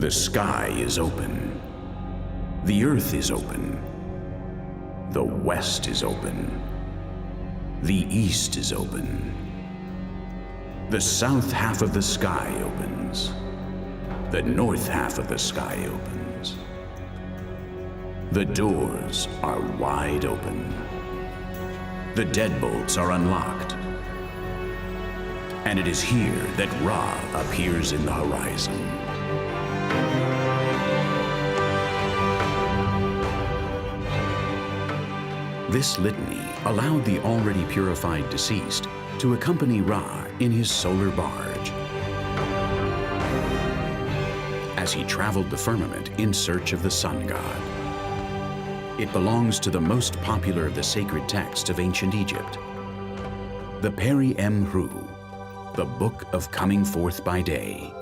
The sky is open. The earth is open. The west is open. The east is open. The south half of the sky opens. The north half of the sky opens. The doors are wide open. The deadbolts are unlocked. And it is here that Ra appears in the horizon. This litany allowed the already purified deceased to accompany Ra in his solar barge as he traveled the firmament in search of the sun god. It belongs to the most popular of the sacred texts of ancient Egypt, the Peri Emru, the Book of Coming Forth by Day,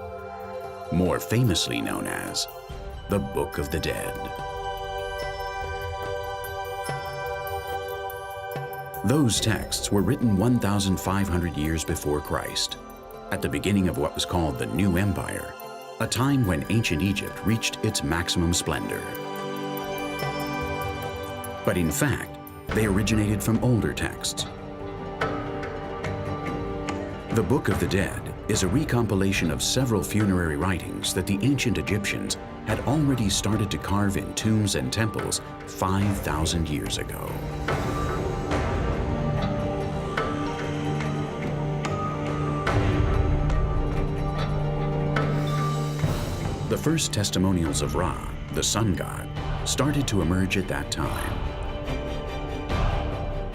more famously known as the Book of the Dead. Those texts were written 1,500 years before Christ, at the beginning of what was called the New Empire, a time when ancient Egypt reached its maximum splendor. But in fact, they originated from older texts. The Book of the Dead is a recompilation of several funerary writings that the ancient Egyptians had already started to carve in tombs and temples 5,000 years ago. The first testimonials of Ra, the sun god, started to emerge at that time.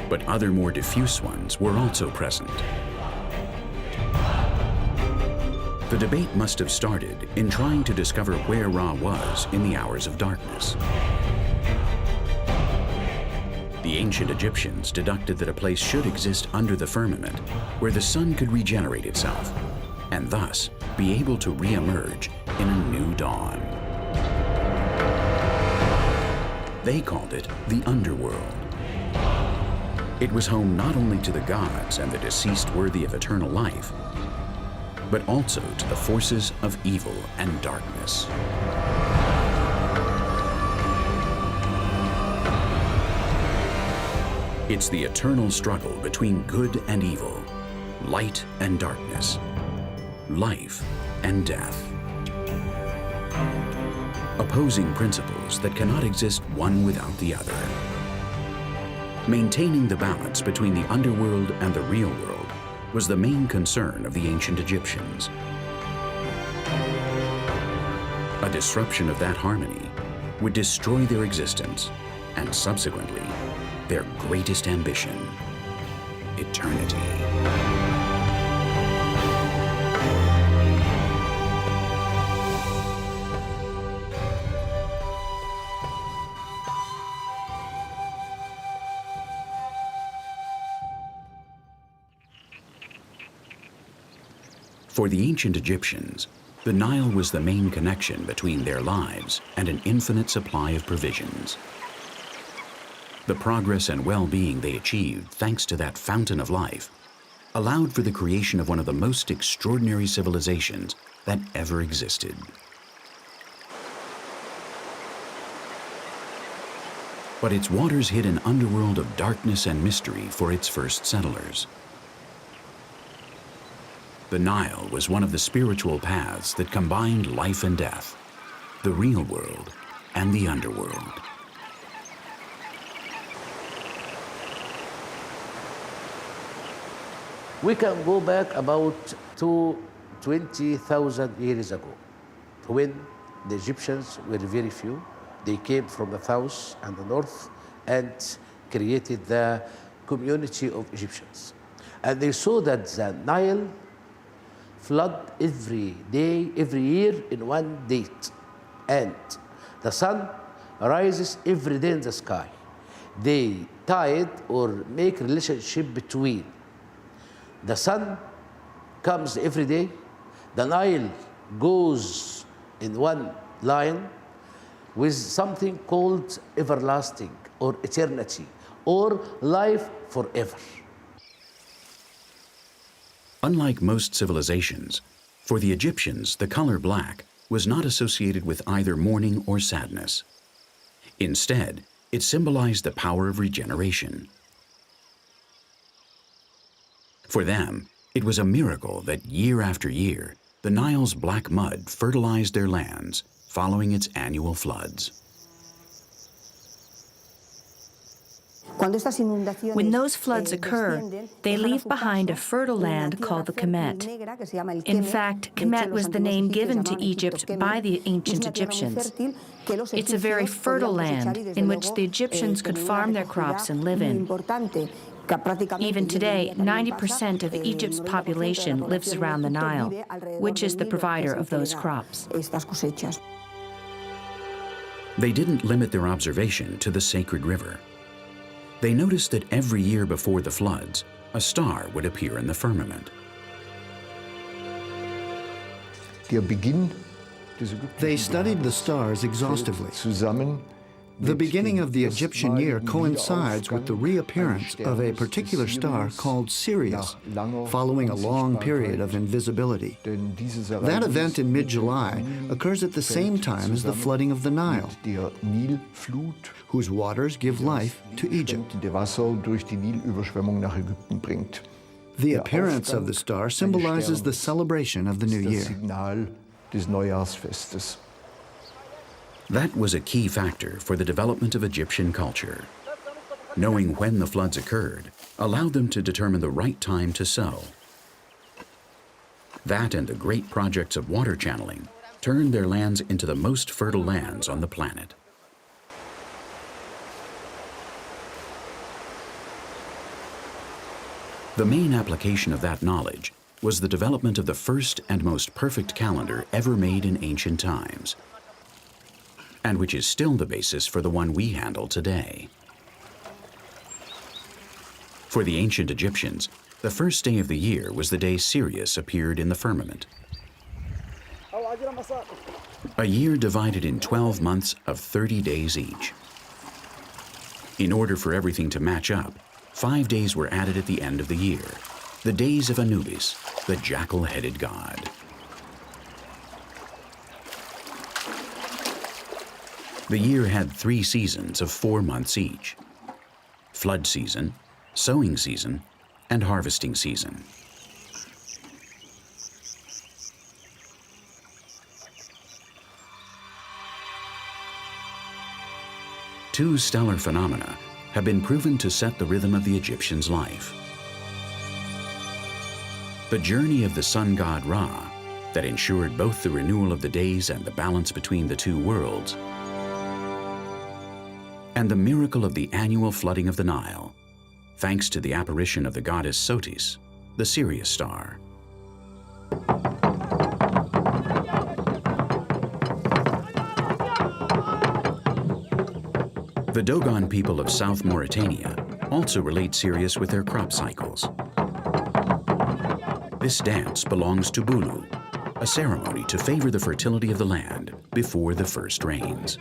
But other more diffuse ones were also present. The debate must have started in trying to discover where Ra was in the hours of darkness. The ancient Egyptians deducted that a place should exist under the firmament where the sun could regenerate itself and thus be able to re-emerge in a new dawn. They called it the underworld. It was home not only to the gods and the deceased worthy of eternal life, but also to the forces of evil and darkness. It's the eternal struggle between good and evil, light and darkness, life and death. Opposing principles that cannot exist one without the other. Maintaining the balance between the underworld and the real world was the main concern of the ancient Egyptians. A disruption of that harmony would destroy their existence and subsequently their greatest ambition, eternity. For the ancient Egyptians, the Nile was the main connection between their lives and an infinite supply of provisions. The progress and well-being they achieved thanks to that fountain of life allowed for the creation of one of the most extraordinary civilizations that ever existed. But its waters hid an underworld of darkness and mystery for its first settlers. The Nile was one of the spiritual paths that combined life and death, the real world and the underworld. We can go back about to 20,000 years ago, when the Egyptians were very few. They came from the south and the north and created the community of Egyptians. And they saw that the Nile flood every day, every year in one date. And the sun rises every day in the sky. They tied or make relationship between the sun comes every day, the Nile goes in one line with something called everlasting or eternity or life forever. Unlike most civilizations, for the Egyptians, the color black was not associated with either mourning or sadness. Instead, it symbolized the power of regeneration. For them, it was a miracle that year after year, the Nile's black mud fertilized their lands following its annual floods. When those floods occur, they leave behind a fertile land called the Kemet. In fact, Kemet was the name given to Egypt by the ancient Egyptians. It's a very fertile land in which the Egyptians could farm their crops and live in. Even today, 90% of Egypt's population lives around the Nile, which is the provider of those crops. They didn't limit their observation to the sacred river. They noticed that every year before the floods, a star would appear in the firmament. They studied the stars exhaustively. The beginning of the Egyptian year coincides with the reappearance of a particular star called Sirius, following a long period of invisibility. That event in mid-July occurs at the same time as the flooding of the Nile, whose waters give life to Egypt. The appearance of the star symbolizes the celebration of the new year. That was a key factor for the development of Egyptian culture. Knowing when the floods occurred allowed them to determine the right time to sow. That and the great projects of water channeling turned their lands into the most fertile lands on the planet. The main application of that knowledge was the development of the first and most perfect calendar ever made in ancient times, and which is still the basis for the one we handle today. For the ancient Egyptians, the first day of the year was the day Sirius appeared in the firmament. A year divided in 12 months of 30 days each. In order for everything to match up, 5 days were added at the end of the year, the days of Anubis, the jackal-headed god. The year had 3 seasons of 4 months each: flood season, sowing season, and harvesting season. Two stellar phenomena have been proven to set the rhythm of the Egyptians' life. The journey of the sun god Ra, that ensured both the renewal of the days and the balance between the two worlds, and the miracle of the annual flooding of the Nile, thanks to the apparition of the goddess Sothis, the Sirius star. The Dogon people of South Mauritania also relate Sirius with their crop cycles. This dance belongs to Bulu, a ceremony to favor the fertility of the land before the first rains.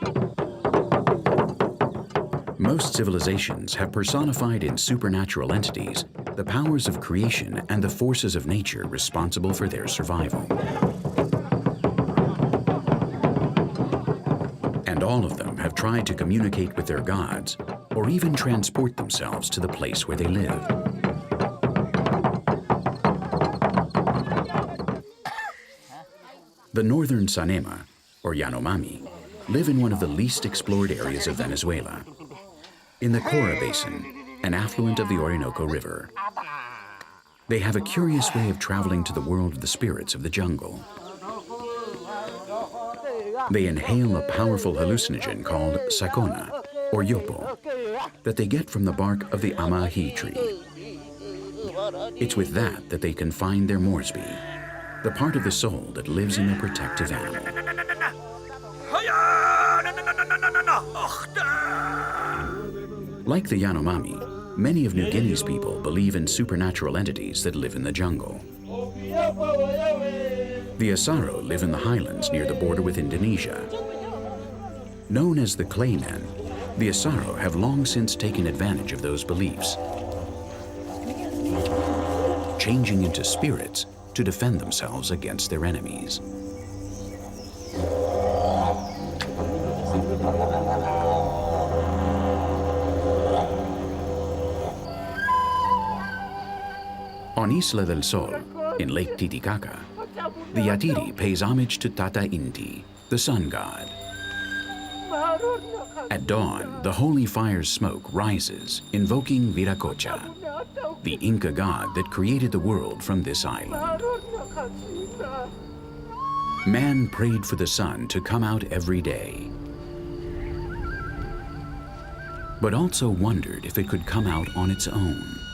Most civilizations have personified in supernatural entities the powers of creation and the forces of nature responsible for their survival. And all of them have tried to communicate with their gods or even transport themselves to the place where they live. The northern Sanema, or Yanomami, live in one of the least explored areas of Venezuela, in the Cora Basin, an affluent of the Orinoco River. They have a curious way of traveling to the world of the spirits of the jungle. They inhale a powerful hallucinogen called sakona, or yopo, that they get from the bark of the amahi tree. It's with that they can find their morsby, the part of the soul that lives in a protective animal. Like the Yanomami, many of New Guinea's people believe in supernatural entities that live in the jungle. The Asaro live in the highlands near the border with Indonesia. Known as the Clay Men, the Asaro have long since taken advantage of those beliefs, changing into spirits to defend themselves against their enemies. On Isla del Sol, in Lake Titicaca, the Yatiri pays homage to Tata Inti, the sun god. At dawn, the holy fire's smoke rises, invoking Viracocha, the Inca god that created the world from this island. Man prayed for the sun to come out every day, but also wondered if it could come out on its own.